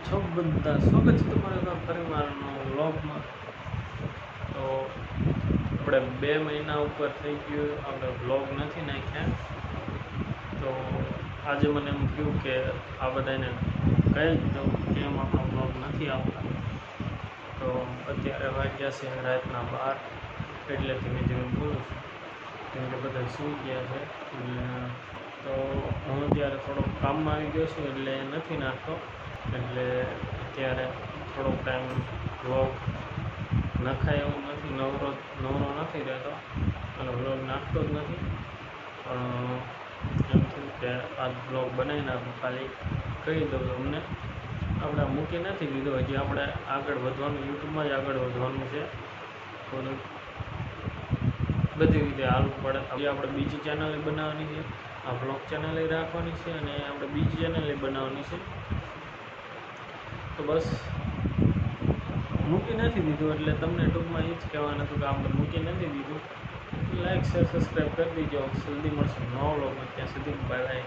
છો બધા? સ્વાગત છે તમારા પરિવારનો વ્લોગમાં. તો આપણે 2 મહિના ઉપર થઈ ગયું આપણે વ્લોગ નથી નાખ્યા. તો આજે મને એમ થયું કે આ બધાને કહી જ દઉં કેમ આપણો વ્લોગ નથી આવતા. તો અત્યારે વાગ્યા છે રાતના 12, એટલે ધીમે ધીમે બોલું છું કેમ કે બધા સૂઈ ગયા છે. તો હું અત્યારે થોડોક કામમાં આવી ગયો છું એટલે નથી નાખતો. એટલે અત્યારે થોડોક ટાઈમ વ્લોગ નખાય એવું નથી, નવરો નથી રહેતો અને વ્લોગ નાખતો જ નથી. પણ એમ થયું કે આ વ્લોગ બનાવી નાખું. ખાલી કહી દઉં તમને, આપણે મૂકી નથી દીધો, હજી આપણે આગળ વધવાનું, યુટ્યુબમાં જ આગળ વધવાનું છે. થોડુંક બધી રીતે હાલવું પડે. હજી આપણે બીજી ચેનલ બનાવવાની છે, આ વ્લોગ ચેનલ રાખવાની છે અને આપણે બીજી ચેનલ બનાવવાની છે. તો બસ મૂકી નથી દીધું એટલે તમને ટૂંકમાં એ જ કહેવાનું હતું કે આપણે મૂકી નથી દીધું. લાઈક શેર સબસ્ક્રાઈબ કરી દીજો. જલ્દી મળશું નવા વ્લોગમાં. ત્યાં સુધી બાય બાય.